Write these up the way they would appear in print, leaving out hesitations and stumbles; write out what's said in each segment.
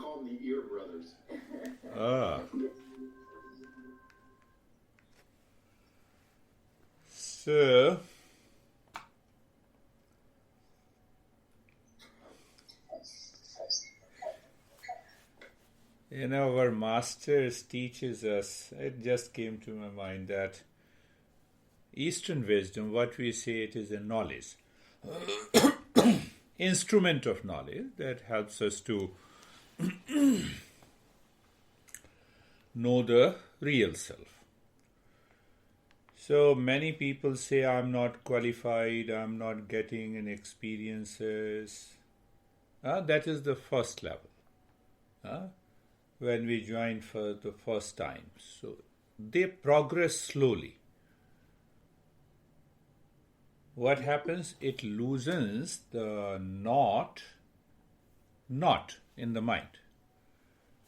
call them the Ear Brothers. So, our masters teaches us, it just came to my mind that Eastern wisdom, what we say, it is a knowledge, instrument of knowledge that helps us to know the real self. So many people say, I'm not qualified, I'm not getting any experiences. That is the first level. When we join for the first time. So they progress slowly. What happens? It loosens the knot in the mind.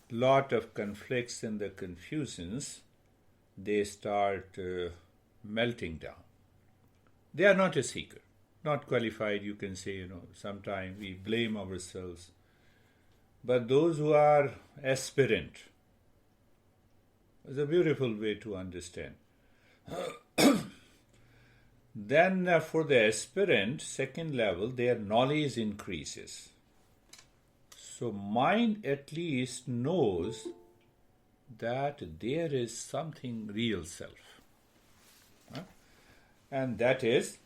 Lot of conflicts and the confusions, they start melting down. They are not a seeker, not qualified, you can say, sometimes we blame ourselves. But those who are aspirant, is a beautiful way to understand. Then for the aspirant, second level, their knowledge increases. So mind at least knows that there is something real self. And that is,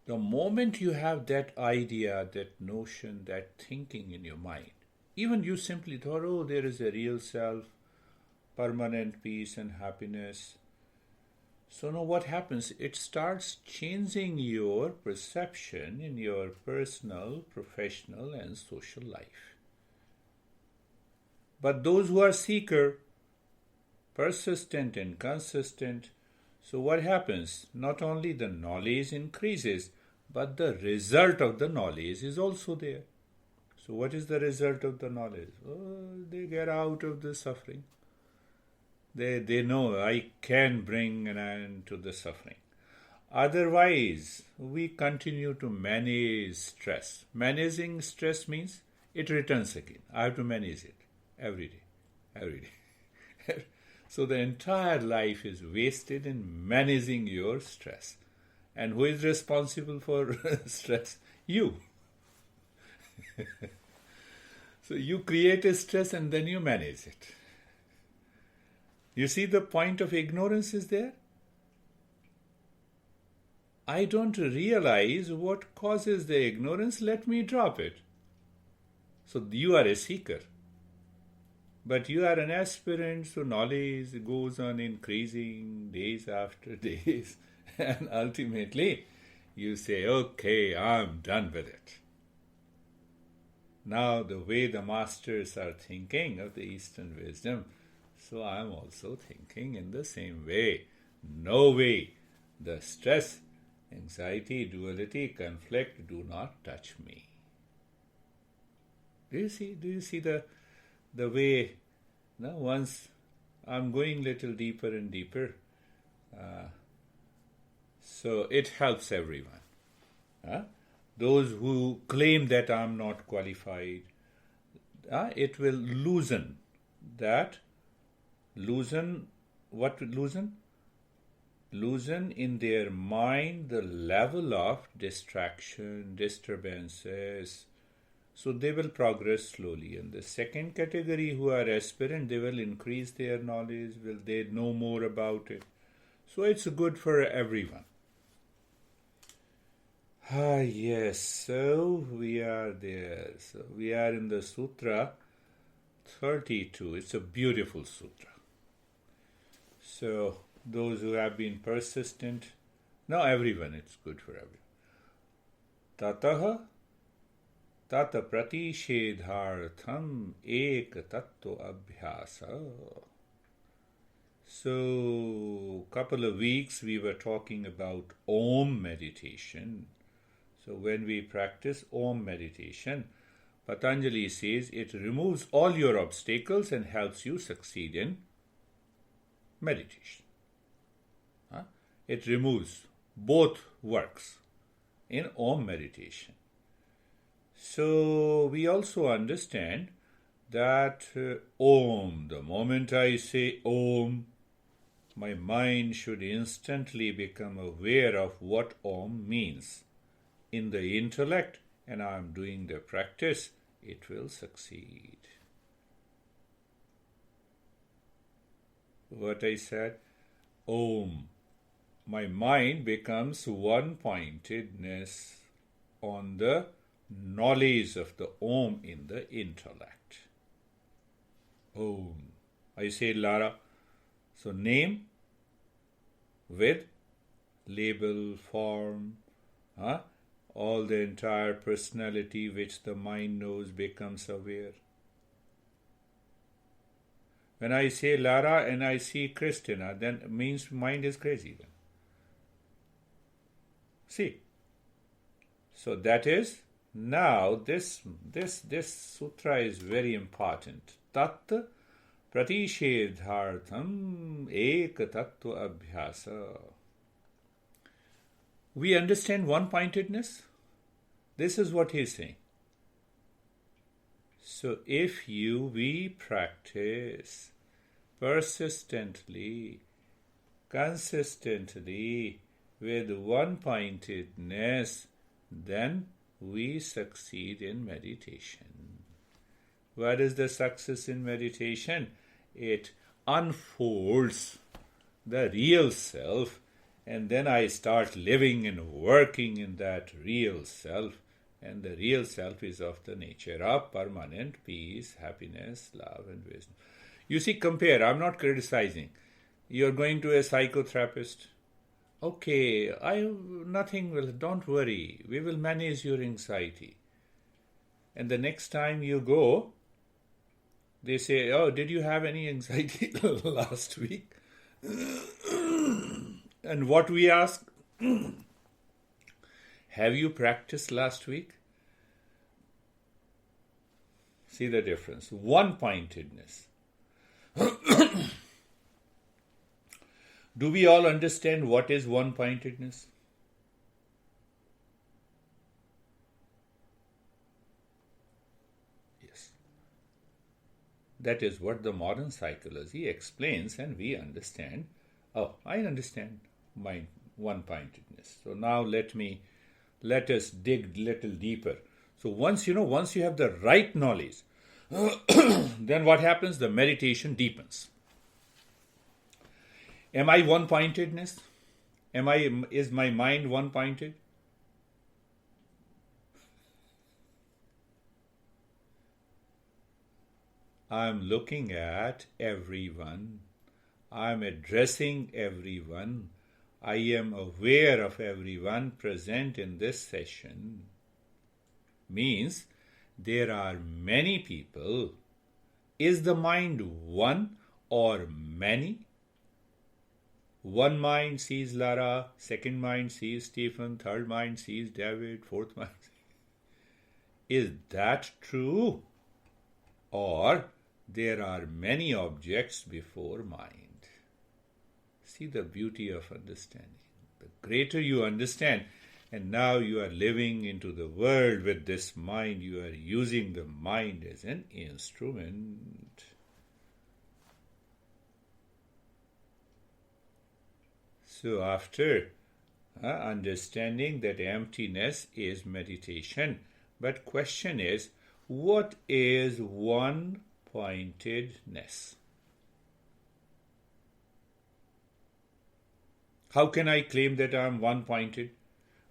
the moment you have that idea, that notion, that thinking in your mind, even you simply thought, oh, there is a real self, permanent peace and happiness. So now what happens? It starts changing your perception in your personal, professional and social life. But those who are seeker, persistent and consistent, so what happens? Not only the knowledge increases, but the result of the knowledge is also there. So what is the result of the knowledge? Oh, they get out of the suffering. They know I can bring an end to the suffering. Otherwise, we continue to manage stress. Managing stress means it returns again. I have to manage it every day. So the entire life is wasted in managing your stress. And who is responsible for stress? You. So you create a stress and then you manage it. You see the point of ignorance is there? I don't realize what causes the ignorance, let me drop it. So you are a seeker. But you are an aspirant, so knowledge goes on increasing days after days. And ultimately, you say, okay, I'm done with it. Now, the way the masters are thinking of the Eastern wisdom, so I'm also thinking in the same way. No way. The stress, anxiety, duality, conflict do not touch me. Do you see the way? Now, once I'm going little deeper and deeper, so it helps everyone. Those who claim that I'm not qualified, it will loosen that. Loosen in their mind the level of distraction, disturbances. So they will progress slowly. And the second category who are aspirant, they will increase their knowledge, will they know more about it. So it's good for everyone. Yes, so we are there. So we are in the Sutra 32. It's a beautiful sutra. So those who have been persistent, now everyone, it's good for everyone. Tataha tata pratishedhartham ek tattva abhyasa. So couple of weeks we were talking about Om meditation. So when we practice Om meditation, Patanjali says it removes all your obstacles and helps you succeed in meditation. It removes both works in Om meditation. So we also understand that Om, the moment I say Om, my mind should instantly become aware of what Om means. In the intellect, and I am doing the practice, it will succeed. What I said, Om, my mind becomes one-pointedness on the knowledge of the Om in the intellect. Om. I say Lara. So name with label, form, all the entire personality which the mind knows becomes aware. When I say Lara and I see Christina, then it means mind is crazy then. See. So that is, now this sutra is very important. Tat pratishedhartham ek tattva abhyasa. We understand one-pointedness. This is what he is saying. So if we practice persistently, consistently, with one-pointedness, then we succeed in meditation. What is the success in meditation? It unfolds the real self, and then I start living and working in that real self, and the real self is of the nature of permanent peace, happiness, love, and wisdom. You see, compare. I'm not criticizing. You're going to a psychotherapist. Okay, nothing will, don't worry. We will manage your anxiety. And the next time you go, they say, oh, did you have any anxiety last week? And what we ask, have you practiced last week? See the difference. One-pointedness. Do we all understand what is one-pointedness? Yes. That is what the modern psychology explains, and we understand. Oh, I understand my one-pointedness. So now let us dig little deeper. So once you have the right knowledge, then what happens? The meditation deepens. Am I one-pointedness? Is my mind one-pointed? I'm looking at everyone. I'm addressing everyone. I am aware of everyone present in this session. Means there are many people. Is the mind one or many? One mind sees Lara, second mind sees Stephen, third mind sees David, fourth mind. Is that true? Or there are many objects before mind? See the beauty of understanding. The greater you understand, and now you are living into the world with this mind, you are using the mind as an instrument. So after understanding that emptiness is meditation, but question is, what is one-pointedness? How can I claim that I am one-pointed?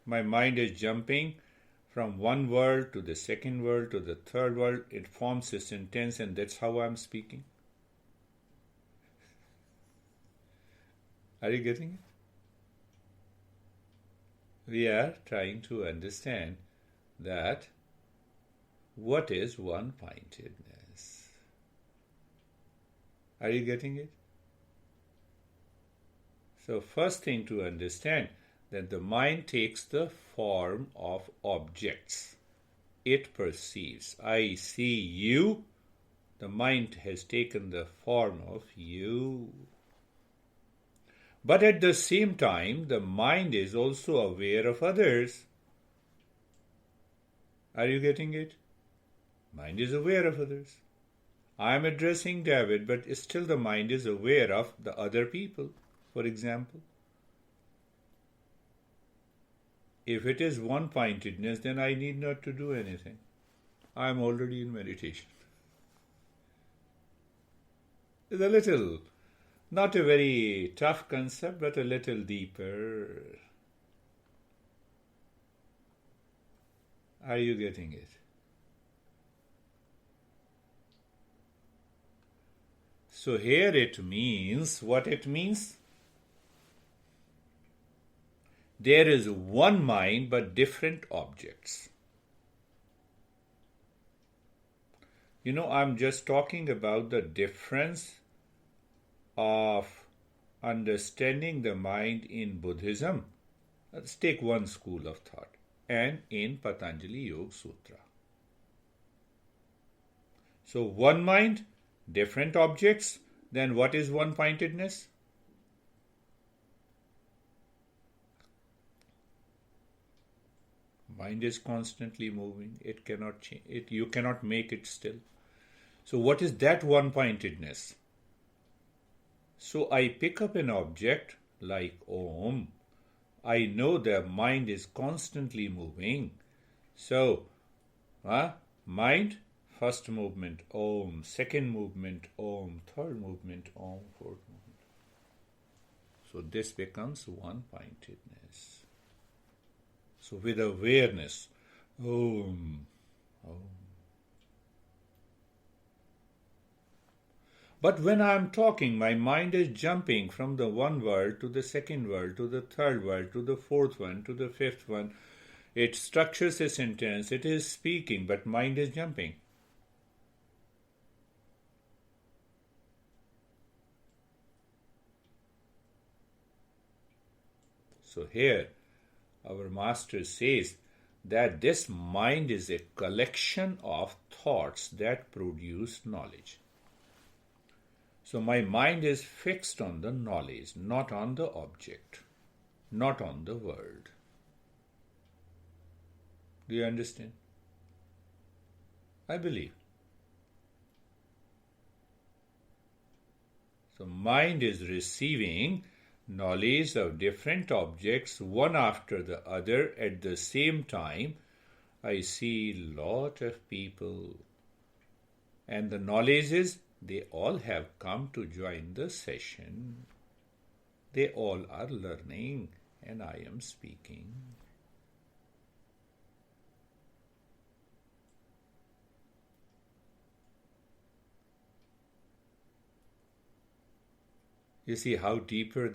My mind is jumping from one world to the second world to the third world. It forms a sentence, and that's how I am speaking. Are you getting it? We are trying to understand that what is one-pointedness. Are you getting it? So first thing to understand that the mind takes the form of objects. It perceives. I see you. The mind has taken the form of you. But at the same time, the mind is also aware of others. Are you getting it? Mind is aware of others. I am addressing David, but still the mind is aware of the other people, for example. If it is one-pointedness, then I need not to do anything. I am already in meditation. It's a little, not a very tough concept, but a little deeper. Are you getting it? So here it means, what it means? There is one mind but different objects. I'm just talking about the difference of understanding the mind in Buddhism. Let's take one school of thought, and in Patanjali Yoga Sutra. So one mind, different objects, then what is one-pointedness? Mind is constantly moving. It cannot change. You cannot make it still. So what is that one-pointedness? So I pick up an object like Om. I know the mind is constantly moving. So, mind, first movement, Om, second movement, Om, third movement, Om, fourth movement. So this becomes one-pointedness. So with awareness, Om, Om. But when I am talking, my mind is jumping from the one world to the second world, to the third world, to the fourth one, to the fifth one. It structures a sentence, it is speaking, but mind is jumping. So here, our master says that this mind is a collection of thoughts that produce knowledge. So my mind is fixed on the knowledge, not on the object, not on the world. Do you understand? I believe. So mind is receiving knowledge of different objects, one after the other at the same time. I see lot of people, and the knowledge is they all have come to join the session. They all are learning, and I am speaking. You see how deeper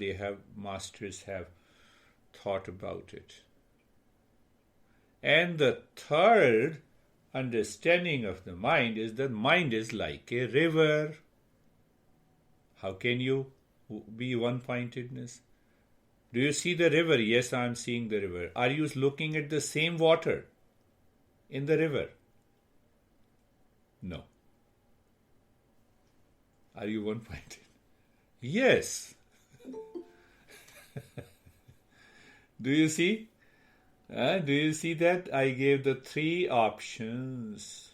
masters have thought about it. And the third understanding of the mind is that mind is like a river. How can you be one-pointedness? Do you see the river? Yes, I am seeing the river. Are you looking at the same water in the river? No. Are you one-pointed? Yes. Do you see? Do you see that? I gave the three options.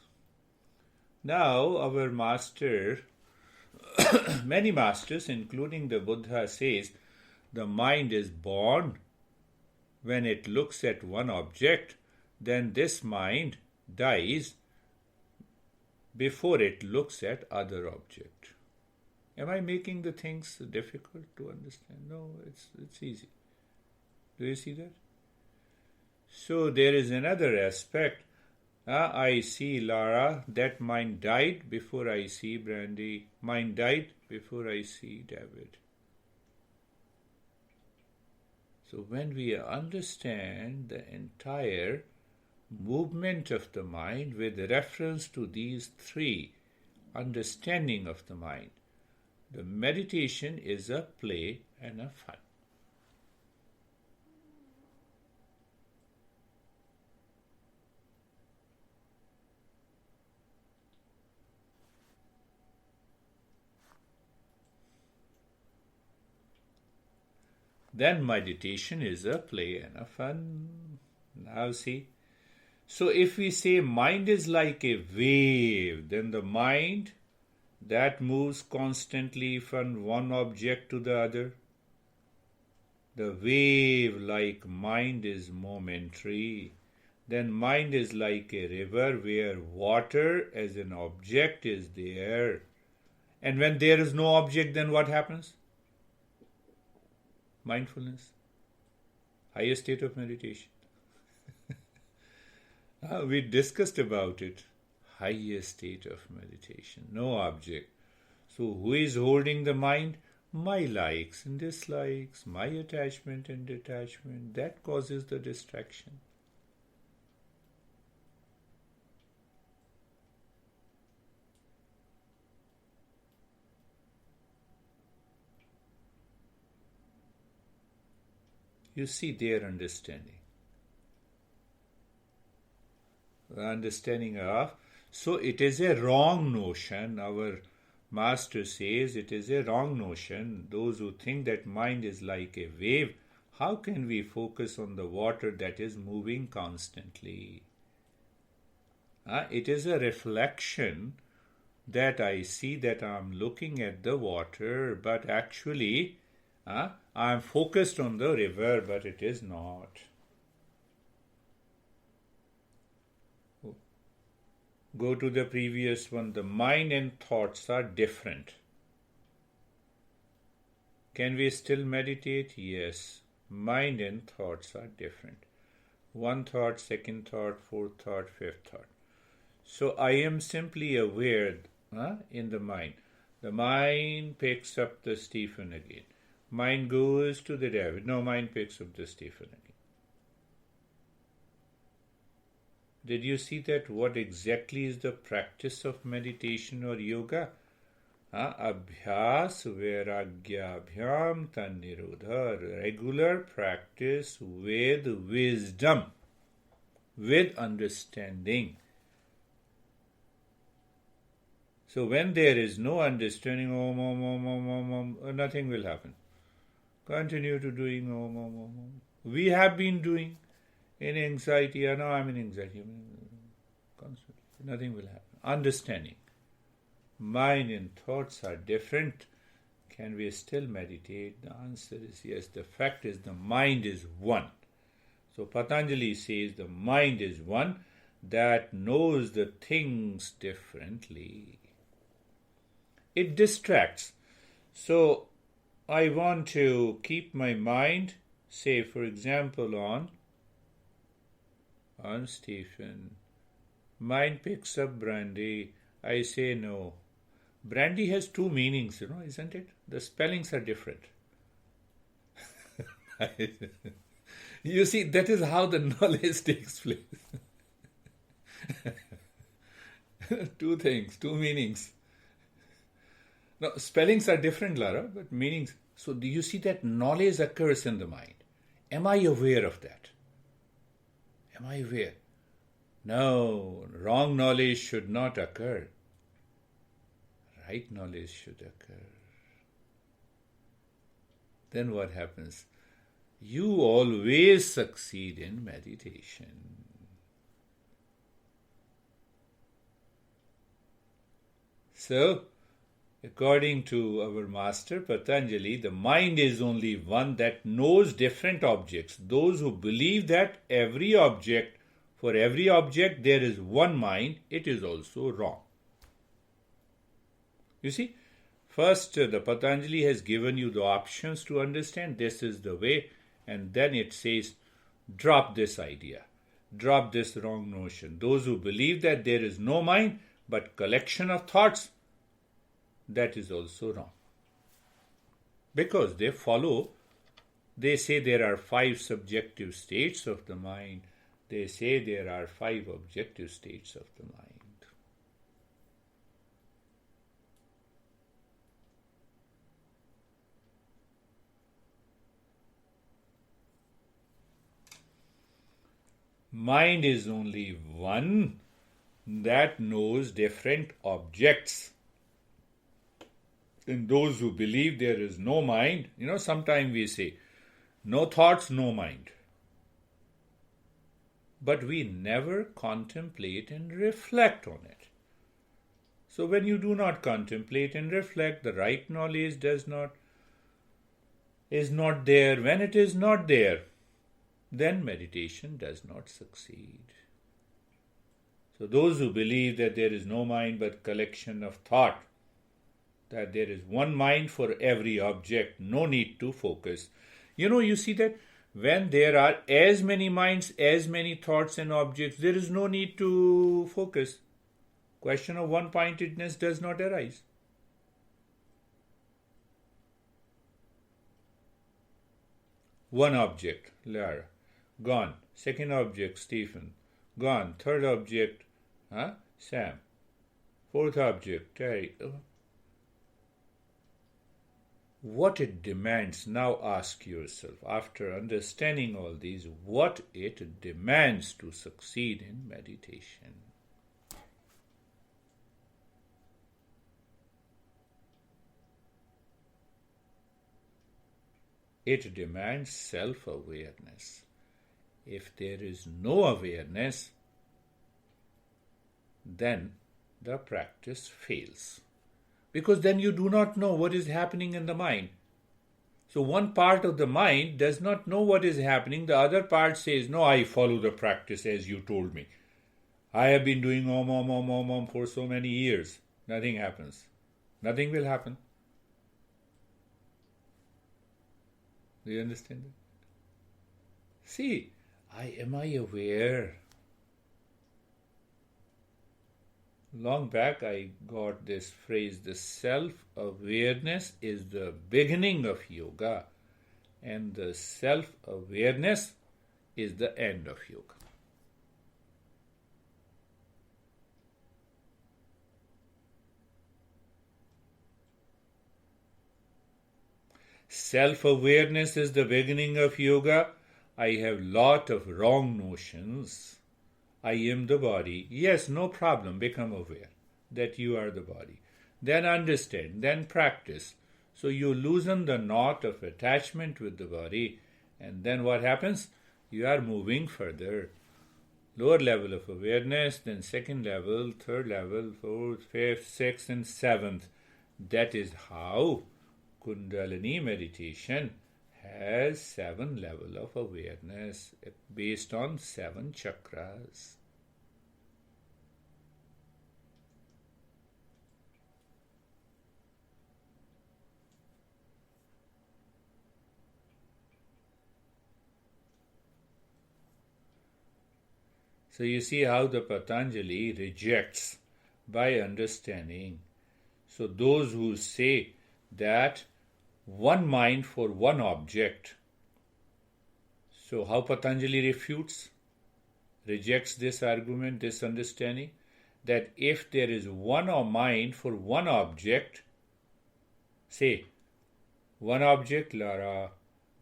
Now our master, many masters, including the Buddha, says the mind is born when it looks at one object, then this mind dies before it looks at other object. Am I making the things difficult to understand? No, it's easy. Do you see that? So there is another aspect. I see Lara, that mind died before I see Brandy. Mind died before I see David. So when we understand the entire movement of the mind with reference to these three understanding of the mind, the meditation is a play and a fun. Then meditation is a play and a fun. Now see. So if we say mind is like a wave, then the mind that moves constantly from one object to the other. The wave-like mind is momentary. Then mind is like a river where water as an object is there. And when there is no object, then what happens? Mindfulness. Highest state of meditation. We discussed about it. Highest state of meditation. No object. So who is holding the mind? My likes and dislikes, my attachment and detachment. That causes the distraction. You see their understanding. The understanding of, so it is a wrong notion. Our master says it is a wrong notion. Those who think that mind is like a wave, how can we focus on the water that is moving constantly? It is a reflection that I see that I am looking at the water, but actually I am focused on the river, but it is not. Go to the previous one. The mind and thoughts are different. Can we still meditate? Yes. Mind and thoughts are different. One thought, second thought, fourth thought, fifth thought. So I am simply aware in the mind. The mind picks up the Stephen again. Mind goes to the David. No, mind picks up the Stephen again. Did you see that what exactly is the practice of meditation or yoga? Abhyas vairagya abhyam tannirodha. Regular practice with wisdom, with understanding. So when there is no understanding, nothing will happen. Continue to doing om. We have been doing. In anxiety, now I'm in anxiety. Constantly. Nothing will happen. Understanding. Mind and thoughts are different. Can we still meditate? The answer is yes. The fact is the mind is one. So Patanjali says the mind is one that knows the things differently. It distracts. So I want to keep my mind, say for example on Stephen. Mind picks up brandy. I say no. Brandy has two meanings, isn't it? The spellings are different. You see, that is how the knowledge takes place. Two things, two meanings. Now, spellings are different, Lara, but meanings. So do you see that knowledge occurs in the mind? Am I aware of that? Am I aware? No, wrong knowledge should not occur. Right knowledge should occur. Then what happens? You always succeed in meditation. So, according to our master Patanjali, the mind is only one that knows different objects. Those who believe that for every object there is one mind, it is also wrong. You see, first the Patanjali has given you the options to understand this is the way, and then it says, drop this idea, drop this wrong notion. Those who believe that there is no mind but collection of thoughts, that is also wrong. Because they say there are 5 subjective states of the mind. They say there are 5 objective states of the mind. Mind is only one that knows different objects. And those who believe there is no mind, sometimes we say, no thoughts, no mind. But we never contemplate and reflect on it. So when you do not contemplate and reflect, the right knowledge is not there. When it is not there, then meditation does not succeed. So those who believe that there is no mind but collection of thought, that there is one mind for every object, no need to focus. You see that when there are as many minds, as many thoughts and objects, there is no need to focus. Question of one-pointedness does not arise. One object, Lara, gone. Second object, Stephen, gone. Third object, Sam. Fourth object, Terry. What it demands, now ask yourself, after understanding all these, what it demands to succeed in meditation. It demands self-awareness. If there is no awareness, then the practice fails. Because then you do not know what is happening in the mind. So one part of the mind does not know what is happening. The other part says, no, I follow the practice as you told me. I have been doing om for so many years. Nothing happens. Nothing will happen. Do you understand that? See, am I aware? Long back I got this phrase, the self-awareness is the beginning of yoga and the self-awareness is the end of yoga. Self-awareness is the beginning of yoga. I have lot of wrong notions. I am the body. Yes, no problem. Become aware that you are the body. Then understand. Then practice. So you loosen the knot of attachment with the body. And then what happens? You are moving further. Lower level of awareness, then second level, third level, fourth, fifth, sixth, and seventh. That is how Kundalini meditation has 7 levels of awareness based on 7 chakras. So you see how the Patanjali rejects by understanding. So those who say that one mind for one object. So how Patanjali rejects this argument, this understanding, that if there is one mind for one object, say, one object, Lara,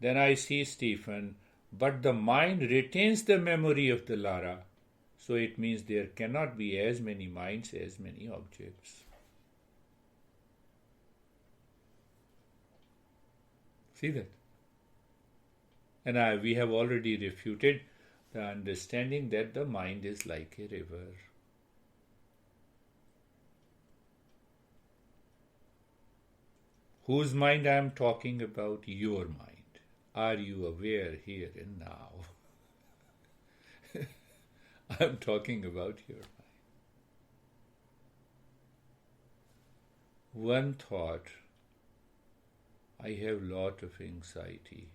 then I see Stephen, but the mind retains the memory of the Lara. So it means there cannot be as many minds as many objects. See that? And we have already refuted the understanding that the mind is like a river. Whose mind I am talking about? Your mind. Are you aware here and now? I am talking about your mind. One thought. I have lot of anxiety.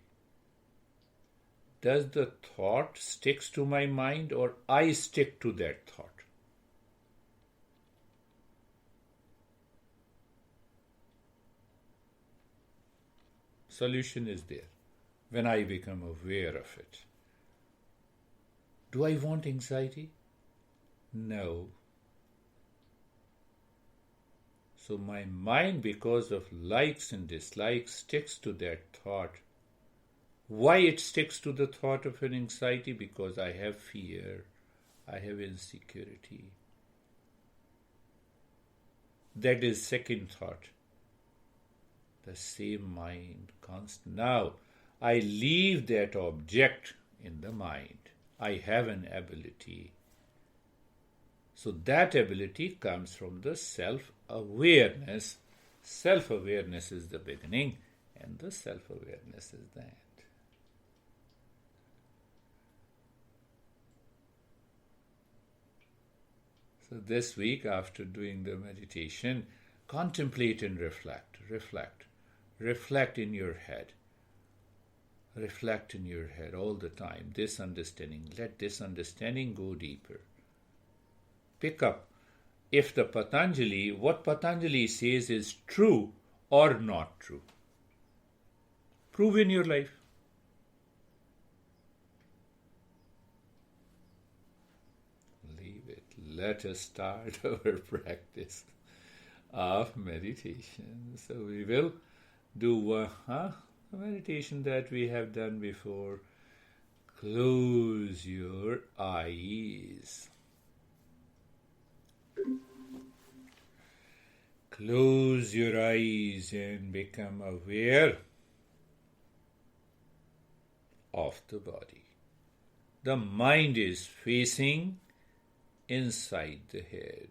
Does the thought sticks to my mind or I stick to that thought? Solution is there when I become aware of it. Do I want anxiety? No. So my mind, because of likes and dislikes, sticks to that thought. Why it sticks to the thought of an anxiety? Because I have fear, I have insecurity. That is second thought. The same mind, constant. Now, I leave that object in the mind. I have an ability. So that ability comes from the self-awareness. Self-awareness is the beginning and the self-awareness is the end. So this week, after doing the meditation, contemplate and reflect. Reflect in your head. Reflect in your head all the time. This understanding. Let this understanding go deeper. Pick up if what Patanjali says is true or not true. Prove in your life. Leave it. Let us start our practice of meditation. So we will do a meditation that we have done before. Close your eyes. Close your eyes and become aware of the body. The mind is facing inside the head.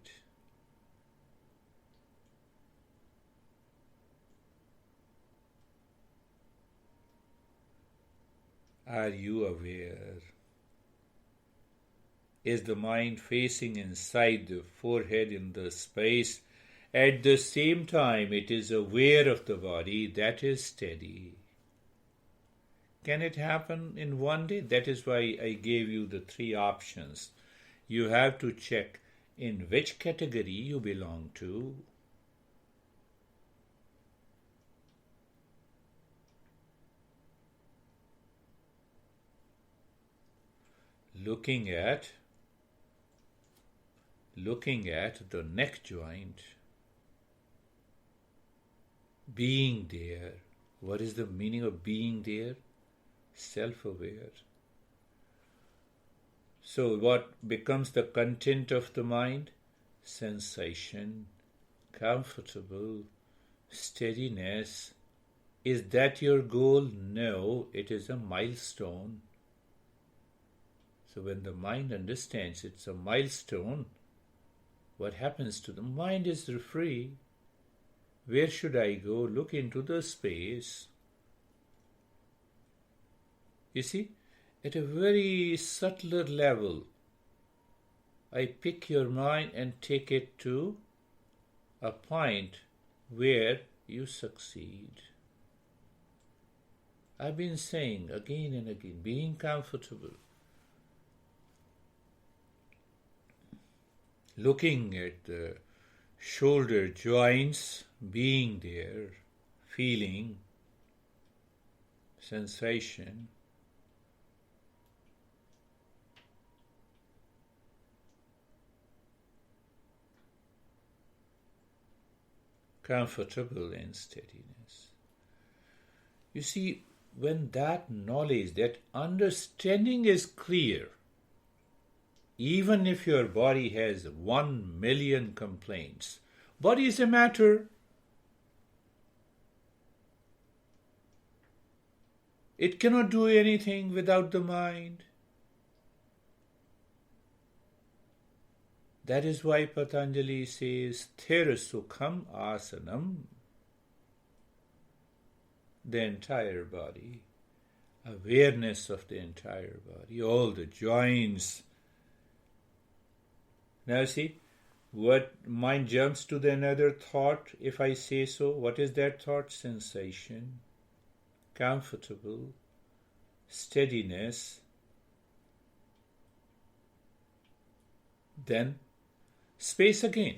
Are you aware? Is the mind facing inside the forehead in the space? At the same time, it is aware of the body that is steady. Can it happen in one day? That is why I gave you the 3 options. You have to check in which category you belong to. Looking at the neck joint, being there. What is the meaning of being there? Self-aware. So what becomes the content of the mind? Sensation, comfortable, steadiness. Is that your goal? No, it is a milestone. So when the mind understands it's a milestone, what happens to the mind is free. Where should I go? Look into the space. You see, at a very subtler level, I pick your mind and take it to a point where you succeed. I've been saying again and again, being comfortable. Looking at the shoulder joints, being there, feeling, sensation. Comfortable and steadiness. You see, when that knowledge, that understanding is clear, even if your body has 1 million complaints, body is a matter. It cannot do anything without the mind. That is why Patanjali says, Thira Sukham Asanam, the entire body, awareness of the entire body, all the joints. Now see, what mind jumps to the another thought, if I say so. What is that thought? Sensation, comfortable, steadiness. Then space again.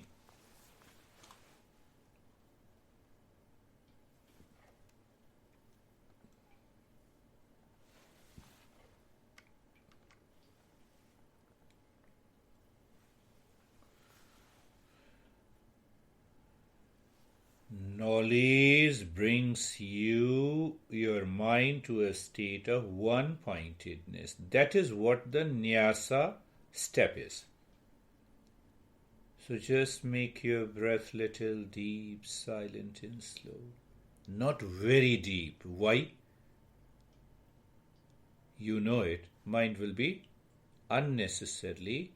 Knowledge brings your mind to a state of one-pointedness. That is what the nyasa step is. So just make your breath little deep, silent and slow. Not very deep. Why? You know it. Mind will be unnecessarily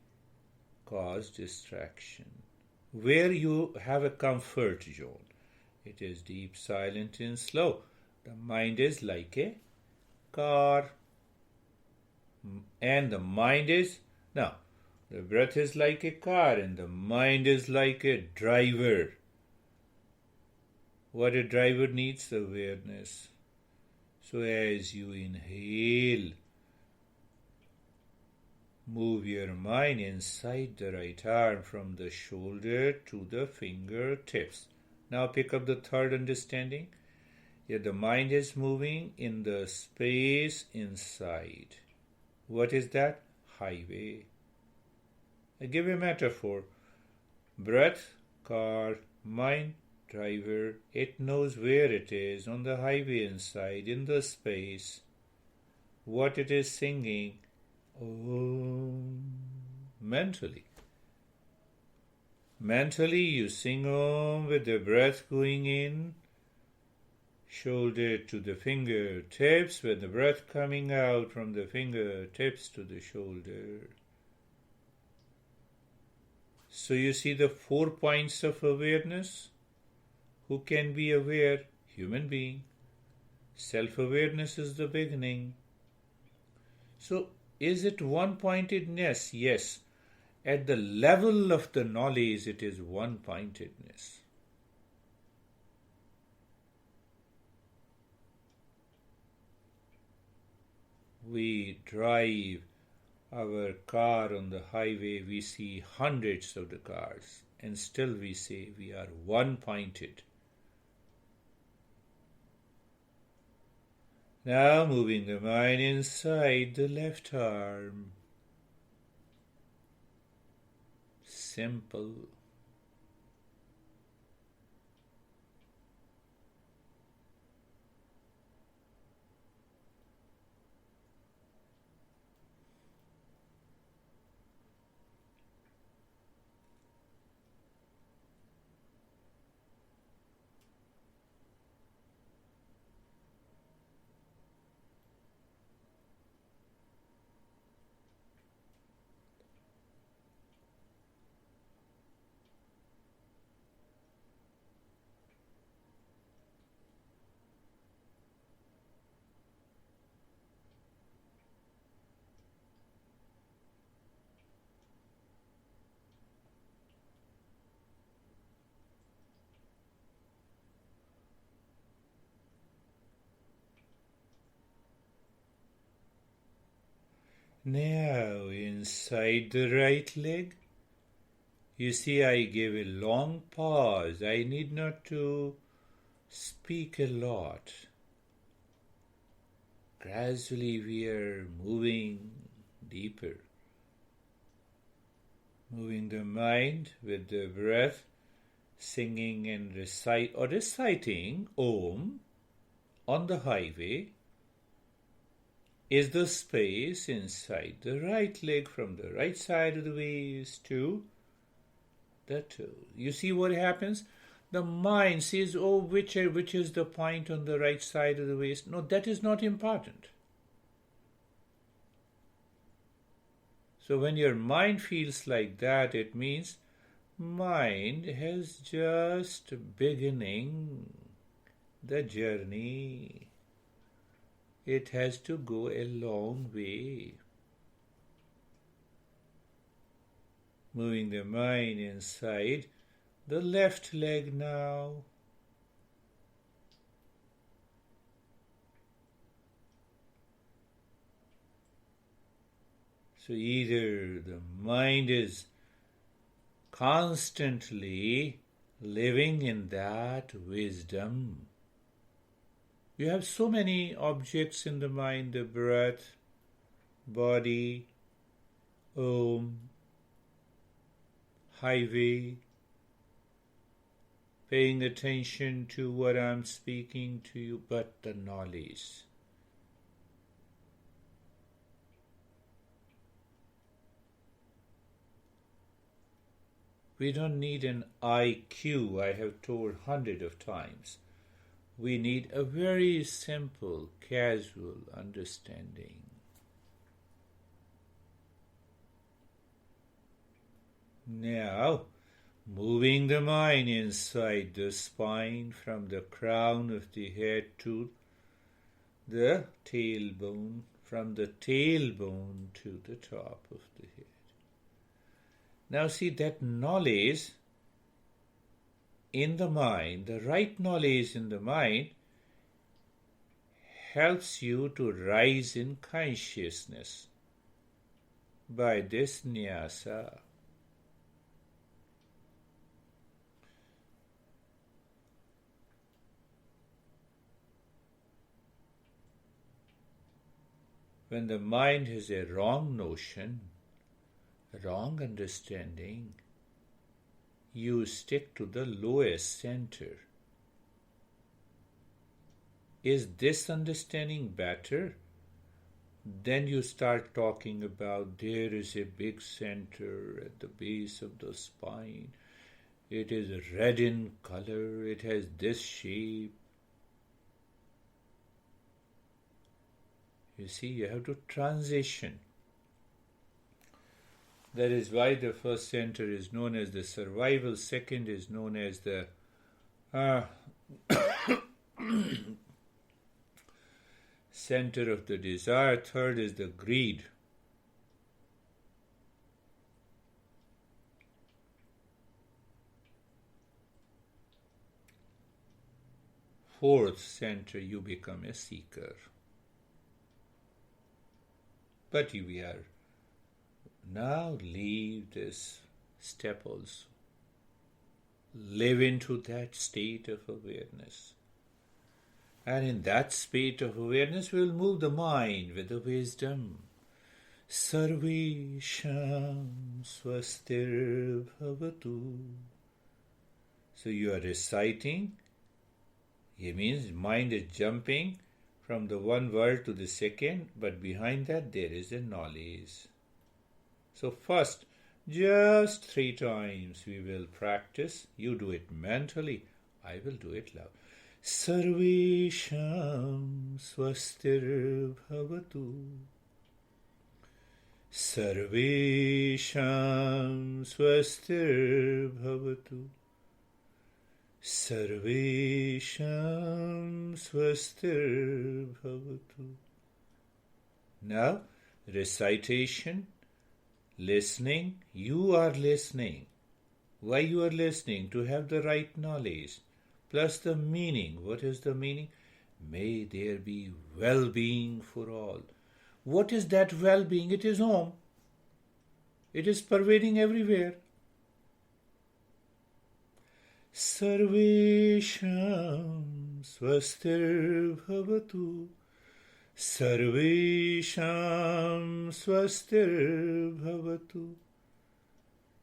cause distraction. Where you have a comfort zone, it is deep, silent, and slow. The mind is like a car, and the mind is, now, the breath is like a car, and the mind is like a driver. What a driver needs awareness. So as you inhale, move your mind inside the right arm from the shoulder to the fingertips. Now pick up the third understanding. Yet the mind is moving in the space inside. What is that? Highway. I give a metaphor. Breath, car, mind, driver. It knows where it is on the highway inside, in the space. What it is singing. Om. Mentally. Mentally you sing Om with the breath going in, shoulder to the fingertips, with the breath coming out from the fingertips to the shoulder. So you see the 4 points of awareness. Who can be aware? Human being. Self-awareness is the beginning. So is it one-pointedness? Yes. At the level of the knowledge, it is one-pointedness. We drive our car on the highway, we see hundreds of the cars, and still we say we are one-pointed. Now moving the mind inside the left arm. Simple. Now inside the right leg, you see I gave a long pause. I need not to speak a lot. Gradually we are moving deeper. Moving the mind with the breath, singing and reciting Om on the highway is the space inside the right leg from the right side of the waist to the toe. You see what happens? The mind says, oh, which is the point on the right side of the waist? No, that is not important. So when your mind feels like that, it means mind has just beginning the journey. It has to go a long way. Moving the mind inside the left leg now. So either the mind is constantly living in that wisdom. You have so many objects in the mind, the breath, body, highway, paying attention to what I'm speaking to you, but the knowledge. We don't need an IQ, I have told hundreds of times. We need a very simple, casual understanding. Now, moving the mind inside the spine from the crown of the head to the tailbone, from the tailbone to the top of the head. Now see that knowledge in the mind, the right knowledge in the mind, helps you to rise in consciousness by this nyasa. When the mind has a wrong notion, a wrong understanding, you stick to the lowest center. Is this understanding better? Then you start talking about there is a big center at the base of the spine. It is red in color. It has this shape. You see, you have to transition. That is why the first center is known as the survival, second is known as the center of the desire, third is the greed. Fourth center, you become a seeker. But we are now leave this step also. Live into that state of awareness. And in that state of awareness, we will move the mind with the wisdom. Sarvesham swastir bhavatu. So you are reciting. It means mind is jumping from the one word to the second, but behind that there is a knowledge. So first, just 3 times we will practice. You do it mentally. I will do it loud. Sarvesham swastir bhavatu. Sarvesham swastir bhavatu. Sarvesham swastir bhavatu. Now, recitation, listening. You are listening. Why you are listening? To have the right knowledge. Plus the meaning. What is the meaning? May there be well-being for all. What is that well-being? It is Om. It is pervading everywhere. Sarvesham swastir bhavatu. Sarvesham swastir bhavatu.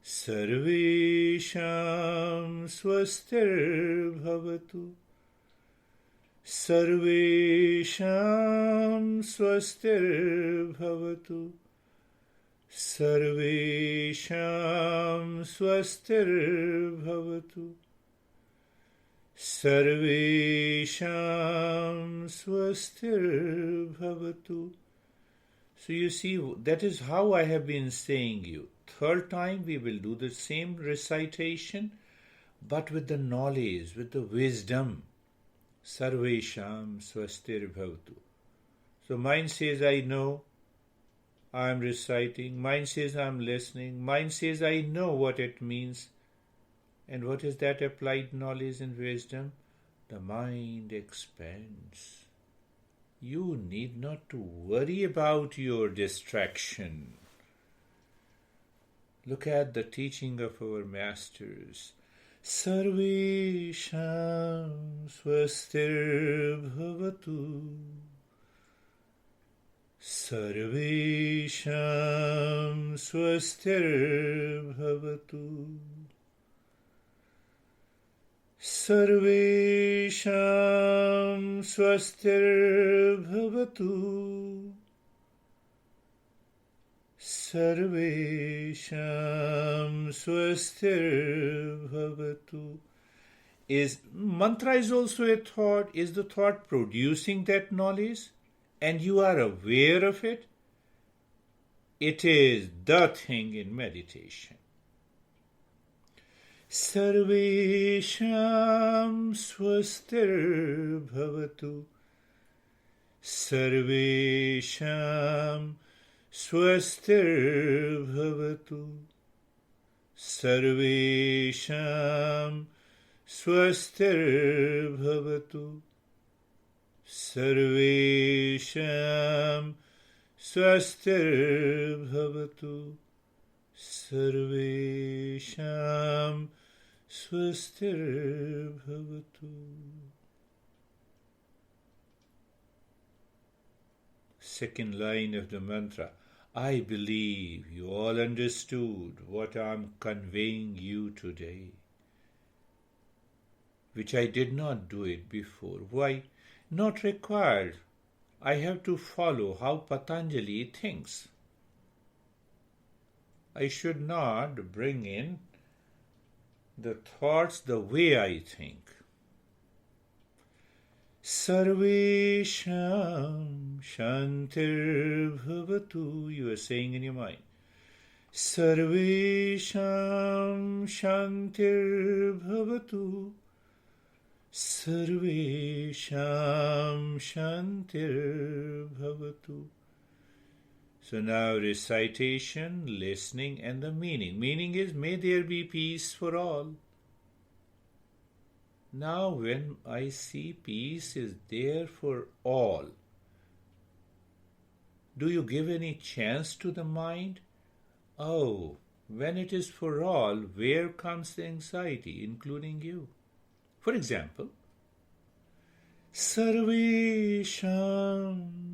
Sarvesham swastir bhavatu. Sarvesham swastir bhavatu. Sarvesham swastir bhavatu. Sarvesham swastir bhavatu. So you see, that is how I have been saying you. Third time we will do the same recitation, but with the knowledge, with the wisdom. Sarvesham swastir bhavatu. So mind says, I know, I am reciting. Mind says, I am listening. Mind says, I know what it means. And what is that applied knowledge and wisdom? The mind expands. You need not to worry about your distraction. Look at the teaching of our masters. Sarvesham swastir bhavatu. Sarvesham swastir bhavatu. Sarvesham swastir bhavatu. Sarvesham swastir bhavatu. Is mantra is also a thought? Is the thought producing that knowledge? And you are aware of it? It is the thing in meditation. Sarvesham swastir bhavatu. Sarvesham swastir bhavatu. Sarvesham swastir bhavatu. Sarvesham swastir bhavatu. Sarvesham swastir bhavatu. Second line of the mantra. I believe you all understood what I am conveying you today, which I did not do it before. Why? Not required. I have to follow how Patanjali thinks. I should not bring in the thoughts the way I think. Sarvesham shantir bhavatu. You are saying in your mind. Sarvesham shantir bhavatu. Sarvesham shantir bhavatu. So now recitation, listening, and the meaning. Meaning is, may there be peace for all. Now when I see peace is there for all, do you give any chance to the mind? Oh, when it is for all, where comes the anxiety, including you? For example, Sarvesham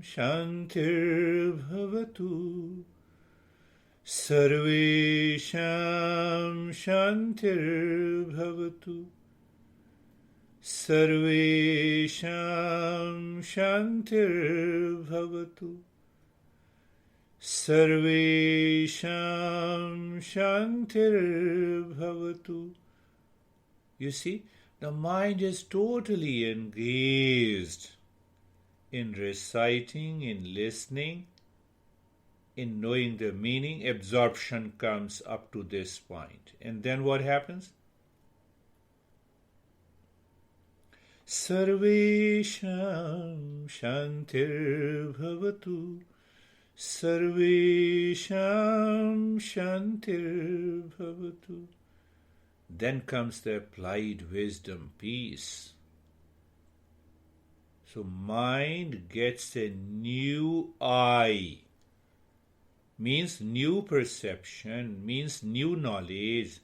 shantir bhavatu. Sarvesham shantir bhavatu. Sarvesham shantir bhavatu. Sarvesham shantir bhavatu. You see, the mind is totally engaged in reciting, in listening, in knowing the meaning. Absorption comes up to this point. And then what happens? Sarvesham shantir bhavatu. Sarvesham shantir bhavatu. Then comes the applied wisdom, peace. So mind gets a new eye, means new perception, means new knowledge.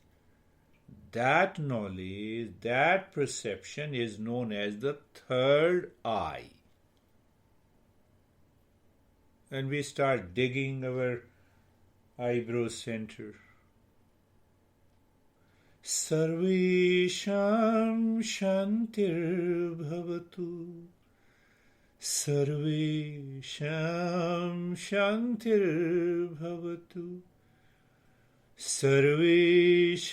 That knowledge, that perception is known as the third eye. And we start digging our eyebrow center. Sarvesham shantir bhavatu. Sarvesham shantir bhavatu. Sarvesham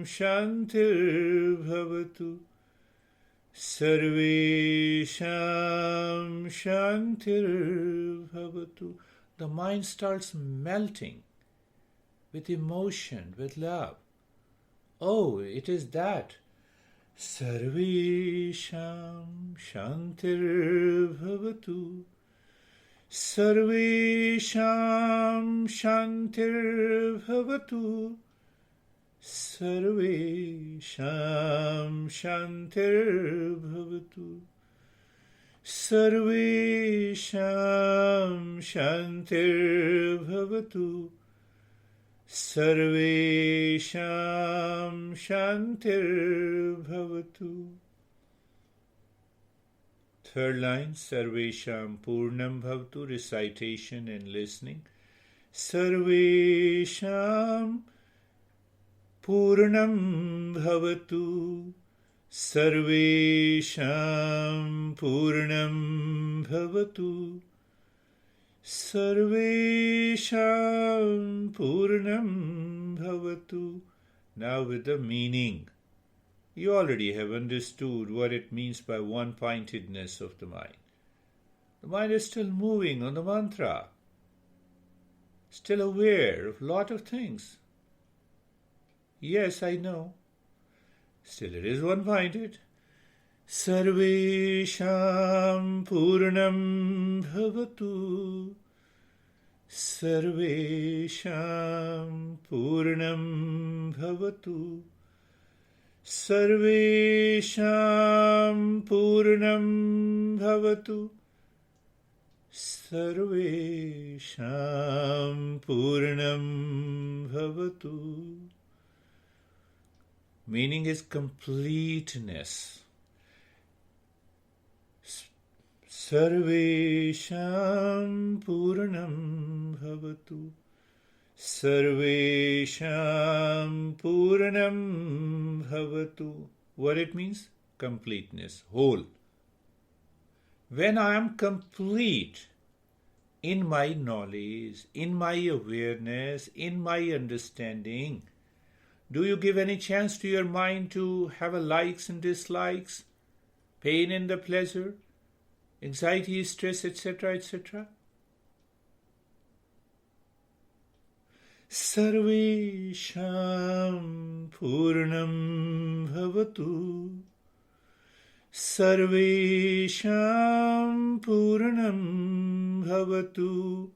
shantir bhavatu. Sarvesham shantir bhavatu. The mind starts melting with emotion, with love. Oh, it is that. Sarvesham shantir bhavatu. Sarvesham shantir bhavatu. Sarvesham shantir bhavatu. Sarvesham shantir bhavatu. Sarvesham shantir bhavatu. Third line, Sarvesham purnam bhavatu, recitation and listening. Sarvesham purnam bhavatu. Sarvesham purnam bhavatu. Sarvesham purnam bhavatu. Now with the meaning. You already have understood what it means by one-pointedness of the mind. The mind is still moving on the mantra, still aware of a lot of things. Yes, I know. Still it is one-pointed. Sarvesham Purnam Bhavatu. Sarvesham Purnam Bhavatu. Sarvesham Purnam Bhavatu. Sarvesham Purnam Bhavatu. Meaning is completeness. Sarvesham Purnam Bhavatu. Sarvesham Purnam Bhavatu. What it means? Completeness, whole. When I am complete in my knowledge, in my awareness, in my understanding, do you give any chance to your mind to have a likes and dislikes, pain and the pleasure, anxiety, stress, etc., etc.? Sarvesham Purnam Bhavatu. Sarvesham Purnam Bhavatu.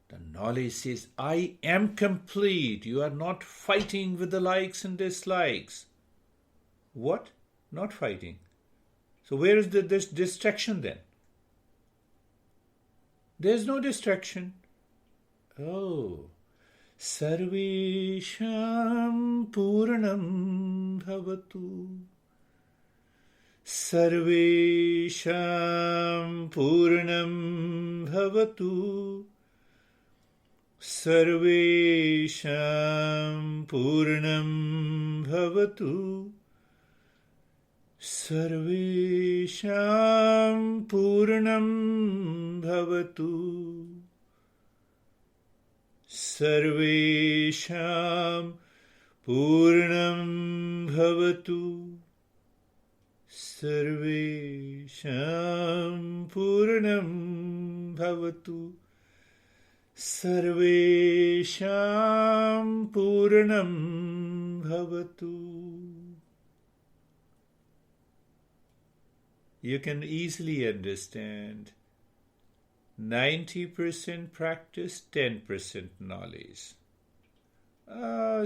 The knowledge says, I am complete. You are not fighting with the likes and dislikes. What? Not fighting. So where is this distraction then? There is no distraction. Oh. Sarvesham Purnam Bhavatu. Sarvesham Purnam Bhavatu. Sarvesham Purnam Bhavatu. Sarvesham Purnam Bhavatu. Sarvesham Purnam Bhavatu. Sarvesham Purnam Bhavatu. Sarvesham Purnam Bhavatu. You can easily understand 90% practice, 10% knowledge.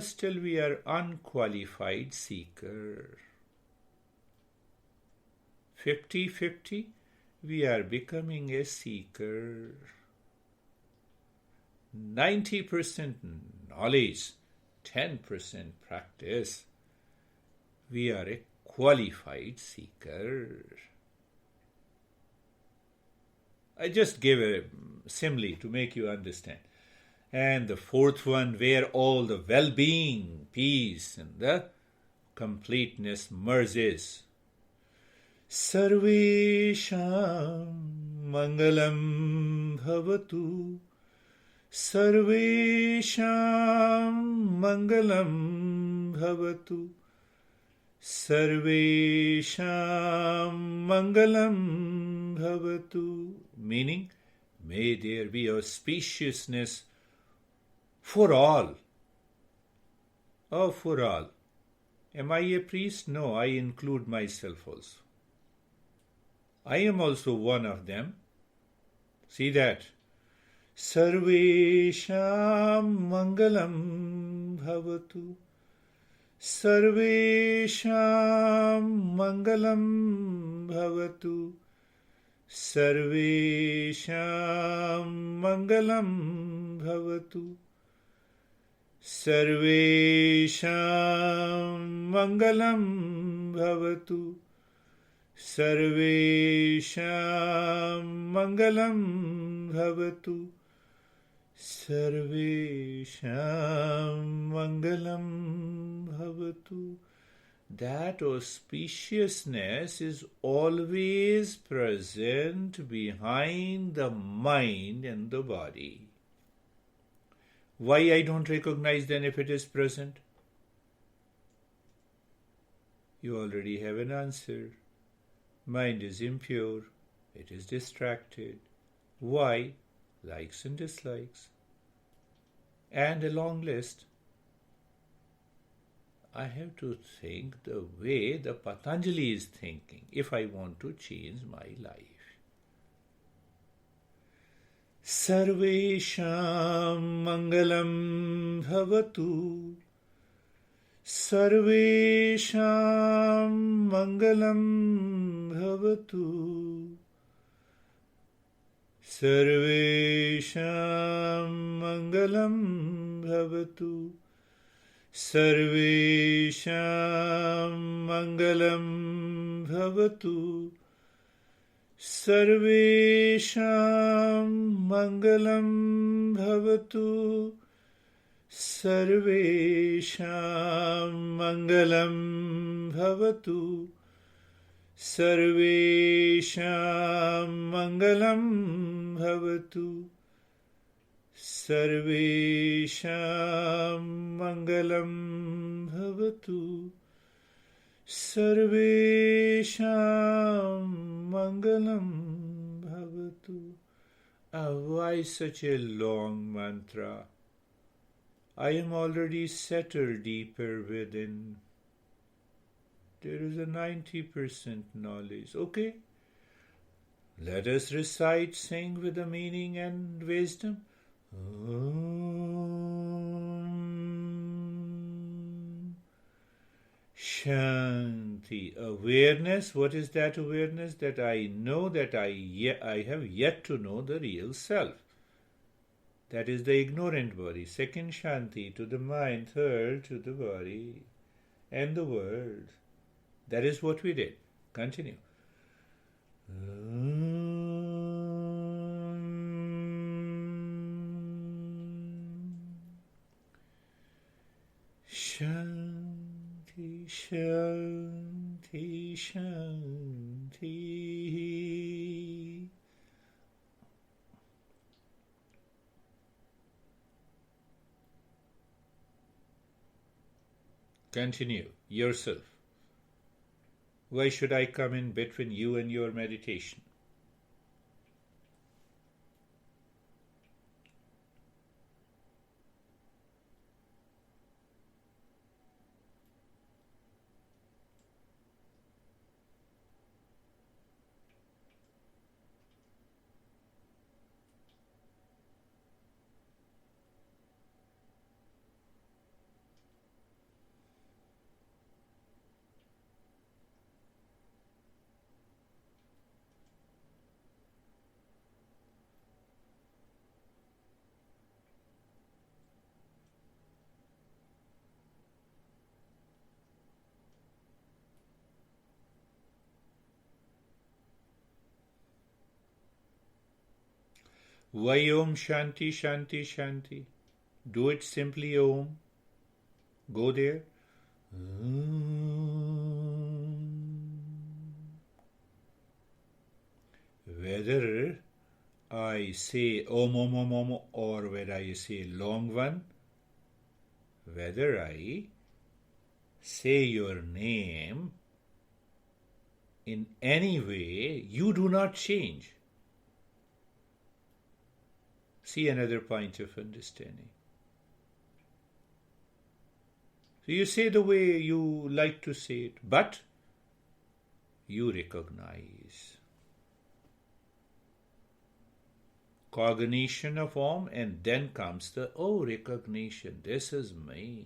Still we are unqualified seeker. 50-50, we are becoming a seeker. 90% knowledge, 10% practice. We are a qualified seeker. I just gave a simile to make you understand. And the fourth one, where all the well-being, peace, and the completeness merges. Sarvesham Mangalam Bhavatu. Sarvesham Mangalam Bhavatu. Sarvesham Mangalam Bhavatu. Meaning, may there be auspiciousness for all. Oh, for all. Am I a priest? No, I include myself also. I am also one of them. See that. Sarvesham Mangalam Bhavatu. Sarvesham Mangalam Bhavatu. Sarvesham Mangalam Bhavatu. Sarvesham Mangalam Bhavatu. Sarvesham Mangalam Bhavatu. Sarvesham Mangalam Bhavatu. That auspiciousness is always present behind the mind and the body. Why I don't recognize then if it is present? You already have an answer. Mind is impure. It is distracted. Why? Likes and dislikes. And a long list. I have to think the way the Patanjali is thinking if I want to change my life. Sarvesham mangalam bhavatu. Sarvesham mangalam bhavatu. Sarvesham mangalam bhavatu. Sarvesham mangalam bhavatu. Sarvesham mangalam bhavatu. Sarvesham mangalam bhavatu. Sarvesham mangalam bhavatu. Sarvesham mangalam bhavatu. Sarvesham mangalam bhavatu. Why such a long mantra? I am already settled deeper within. There is a 90% knowledge. Okay, let us recite, sing with the meaning and wisdom. Om Shanti. Awareness. What is that awareness? That I know that I have yet to know the real self. That is the ignorant body. Second Shanti, to the mind. Third, to the body and the world. That is what we did. Continue. Shanti, Shanti, Shanti. Continue yourself. Why should I come in between you and your meditation? Why Om Shanti, Shanti, Shanti? Do it simply Om. Go there. Whether I say Om Om Om Om or whether I say long one, whether I say your name in any way, you do not change. See another point of understanding. So you say the way you like to say it, but you recognize. Cognition of Om, and then comes the recognition. This is me.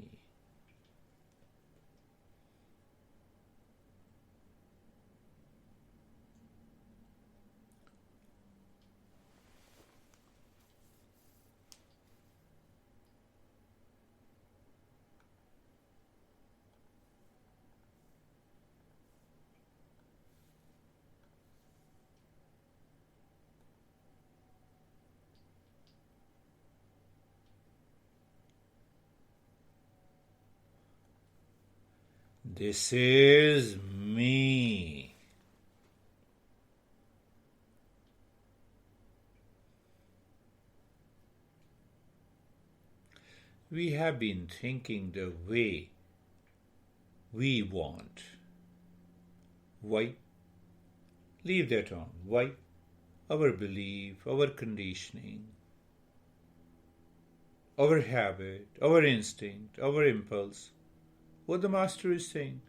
This is me. We have been thinking the way we want. Why? Leave that on. Why? Our belief, our conditioning, our habit, our instinct, our impulse. what the Master is saying.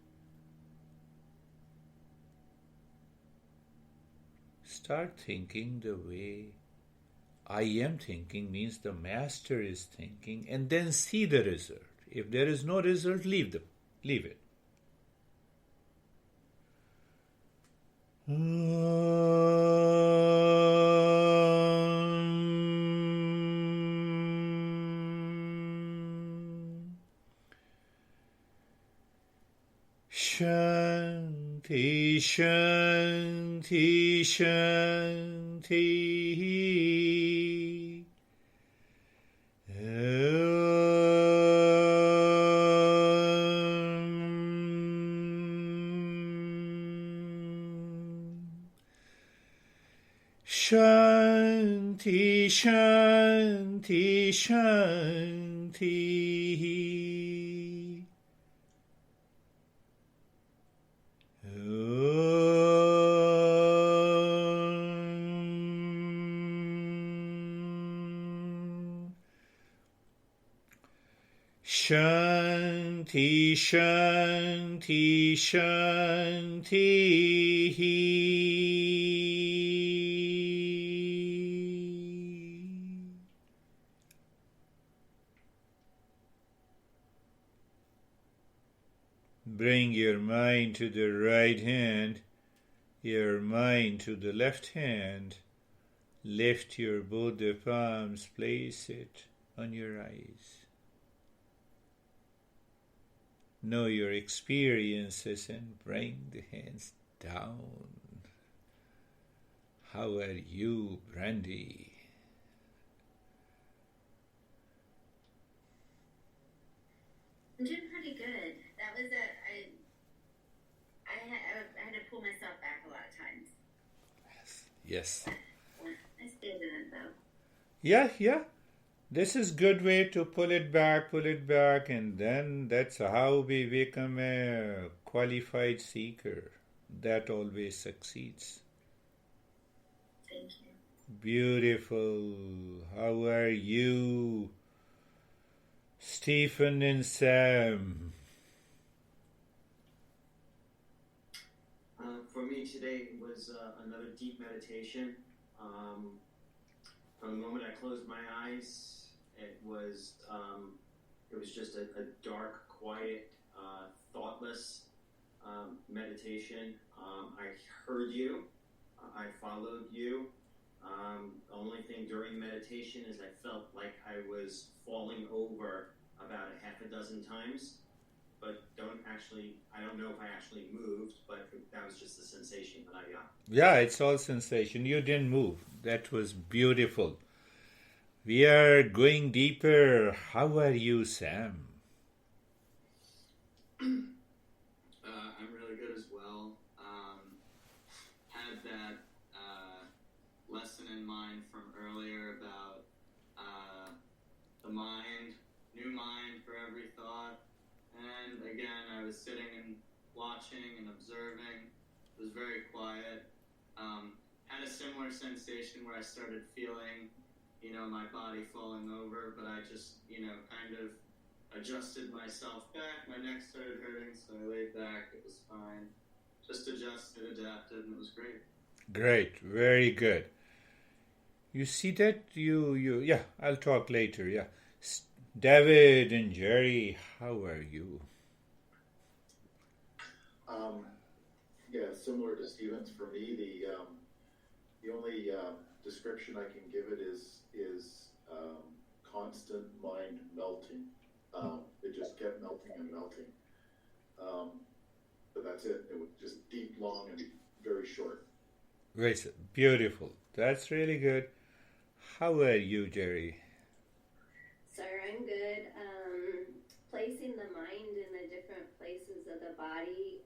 Start thinking the way I am thinking, means the Master is thinking, and then see the result. If there is no result, leave it. Shanti, Shanti, Shanti. Shanti, Shanti, Shanti. Shanti, Shanti, Shanti. Bring your mind to the right hand, your mind to the left hand. Lift your both the palms, place it on your eyes. Know your experiences and bring the hands down. How are you, Brandy? I'm doing pretty good. That was I had to pull myself back a lot of times. Yes. I stayed in it though. Yeah. This is good way to pull it back, and then that's how we become a qualified seeker. That always succeeds. Thank you. Beautiful. How are you, Stephen and Sam? For me today was another deep meditation. From the moment I closed my eyes, it was just a dark, quiet, thoughtless meditation. I heard you. I followed you. The only thing during meditation is I felt like I was falling over about a half a dozen times, but I don't know if I actually moved, but that was just the sensation that I got. Yeah, it's all sensation. You didn't move. That was beautiful. We are going deeper. How are you, Sam? I'm really good as well. Had that lesson in mind from earlier about the mind, new mind for every thought. And again, I was sitting and watching and observing. It was very quiet. Had a similar sensation where I started feeling, my body falling over, but I just, kind of adjusted myself back. My neck started hurting, so I laid back. It was fine. Just adjusted, adapted, and it was great. Great, very good. You see that? Yeah, I'll talk later, yeah. David and Jerry, how are you? Similar to Stephen's. For me, the only description I can give it is constant mind melting. It just kept melting and melting. But that's it. It was just deep, long, and very short. Great, beautiful. That's really good. How are you, Jerry? Sir, I'm good. Placing the mind in the different places of the body.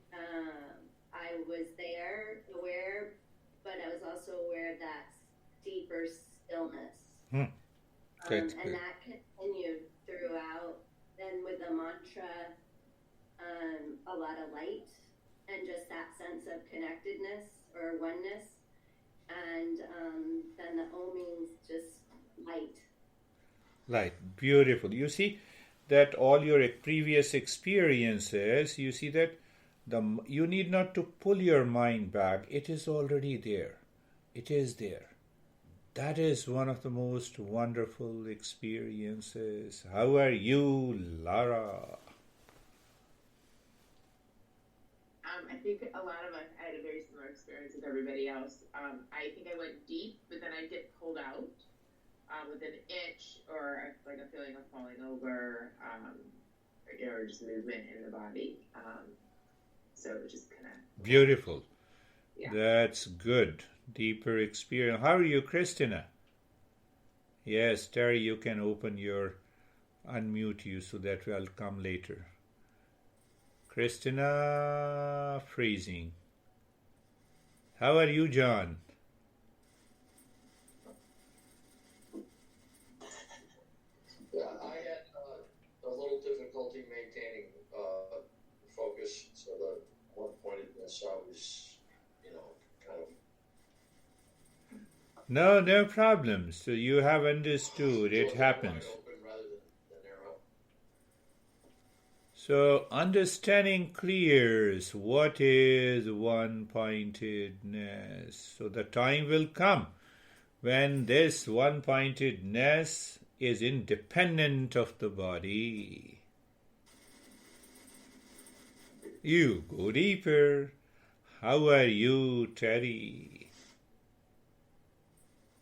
I was there, aware, but I was also aware of that deeper stillness. And that continued throughout. Then with the mantra, a lot of light and just that sense of connectedness or oneness. And then the omings, just light. Light, beautiful. You see, that all your previous experiences, you see that you need not to pull your mind back. It is already there. It is there. That is one of the most wonderful experiences. How are you, Lara? I think a lot of us had a very similar experience with everybody else. I think I went deep, but then I get pulled out with an itch or like a feeling of falling over, or just movement in the body. So it was just kind of beautiful. Yeah. That's good. Deeper experience. How are you, Christina? Yes, Terry, you can unmute you so that will come later. Christina, freezing. How are you, John? Yeah, I had a little difficulty maintaining focus, so the one-pointedness, I was, kind of... No problem. So you have understood. It happens. Open rather than narrow. So understanding clears what is one-pointedness. So the time will come when this one-pointedness is independent of the body. You go deeper. How are you, Terry?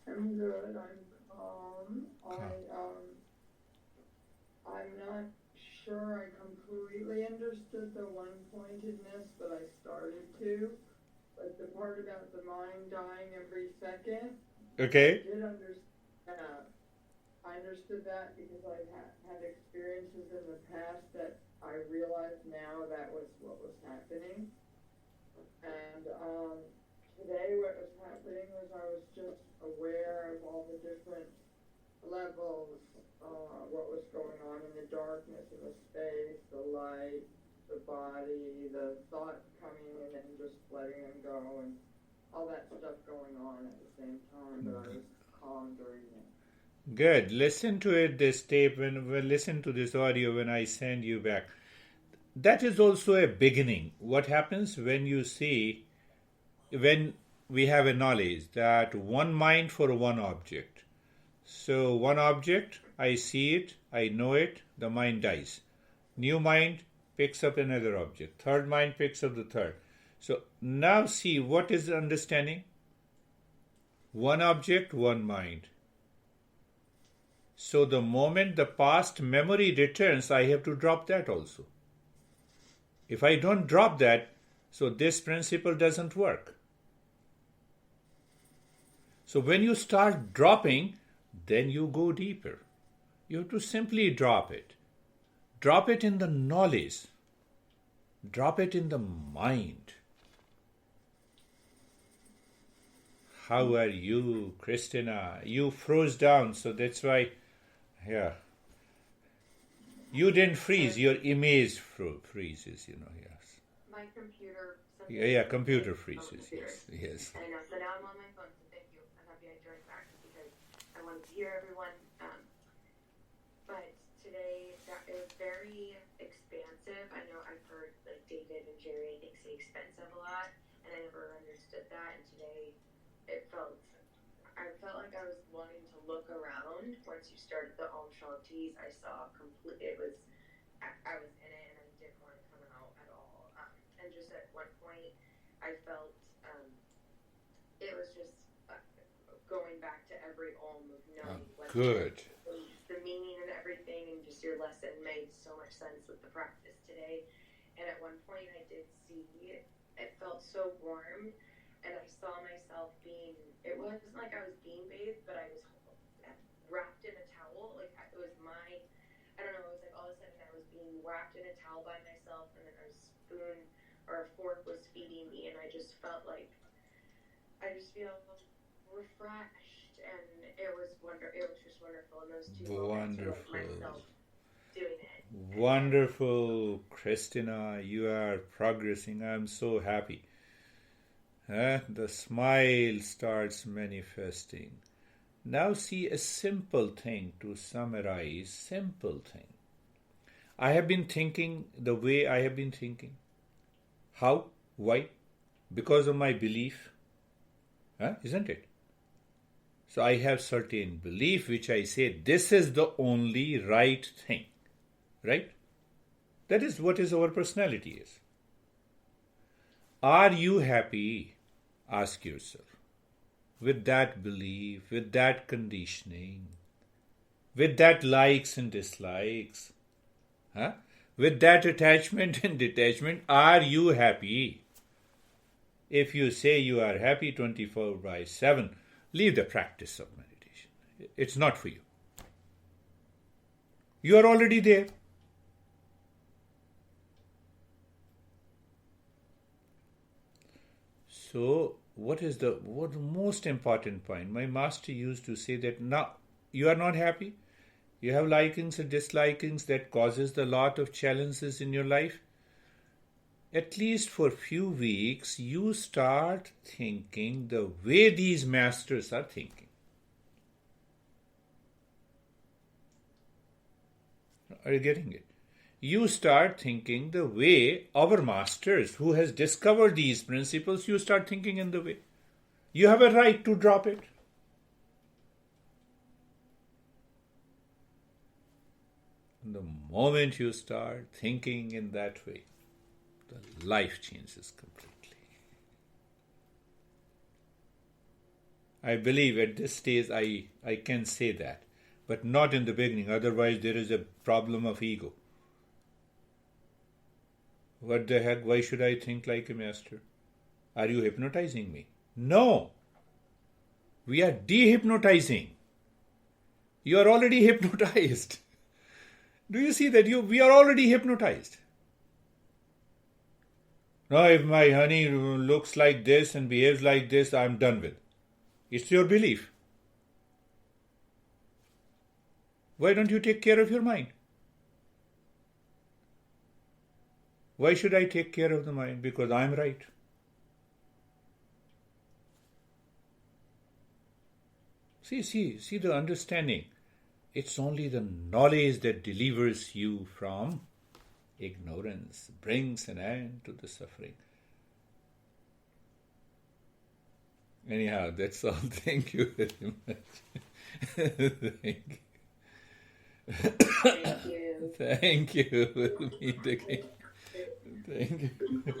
I'm good. I'm calm. I'm not sure I completely understood the one-pointedness, but I started to. But the part about the mind dying every second, Okay. I understood that because I've had experiences in the past that I realize now that was what was happening. And today what was happening was I was just aware of all the different levels, what was going on in the darkness, in the space, the light, the body, the thoughts coming in and just letting them go, and all that stuff going on at the same time, but I was calm during it. Good. Listen to it, this tape, listen to this audio when I send you back. That is also a beginning. What happens when you see, when we have a knowledge that one mind for one object. So one object, I see it, I know it, the mind dies. New mind picks up another object. Third mind picks up the third. So now see, what is the understanding? One object, one mind. So the moment the past memory returns, I have to drop that also. If I don't drop that, so this principle doesn't work. So when you start dropping, then you go deeper. You have to simply drop it. Drop it in the knowledge. Drop it in the mind. How are you, Christina? You froze down, so that's why, yeah. You didn't freeze, your image freezes, yes. my computer. Yeah, computer freezes, yes. I know, so now I'm on my phone, so thank you. I'm happy I joined back because I wanted to hear everyone. But today, it was very expansive. I know I've heard like David and Jerry say expensive a lot, and I never understood that. And today, I felt like I was wanting to look around. Once you started the Om Shantis, I saw I was in it and I didn't want to come out at all. And just at one point, I felt it was just going back to every Om of knowing what good. The meaning and everything, and just your lesson made so much sense with the practice today. And at one point, I did see it felt so warm. And I saw myself it wasn't like I was being bathed, but I was wrapped in a towel. Like, it was I don't know, it was like all of a sudden I was being wrapped in a towel by myself, and then a spoon or a fork was feeding me, and I just felt like, I just feel refreshed, and it was just wonderful. And those two moments were like myself doing it. Wonderful, Christina, you are progressing. I'm so happy. The smile starts manifesting. Now see a simple thing to summarize. Simple thing. I have been thinking the way I have been thinking. How? Why? Because of my belief. Isn't it? So I have certain belief which I say this is the only right thing. Right? That is what is our personality is. Are you happy? Ask yourself. With that belief, with that conditioning, with that likes and dislikes, with that attachment and detachment, are you happy? If you say you are happy 24/7, leave the practice of meditation. It's not for you. You are already there. So, what most important point? My master used to say that now you are not happy. You have likings and dislikings that causes a lot of challenges in your life. At least for a few weeks, you start thinking the way these masters are thinking. Are you getting it? You start thinking the way our masters who has discovered these principles, you start thinking in the way. You have a right to drop it. The moment you start thinking in that way, the life changes completely. I believe at this stage I can say that, but not in the beginning. Otherwise there is a problem of ego. What the heck? Why should I think like a master? Are you hypnotizing me? No. We are dehypnotizing. You are already hypnotized. Do you see that? We are already hypnotized. Now, if my honey looks like this and behaves like this, I'm done with. It's your belief. Why don't you take care of your mind? Why should I take care of the mind? Because I'm right. See the understanding. It's only the knowledge that delivers you from ignorance, brings an end to the suffering. Anyhow, that's all. Thank you very much. Thank you. Thank you. Thank you. We'll meet again. Thank you.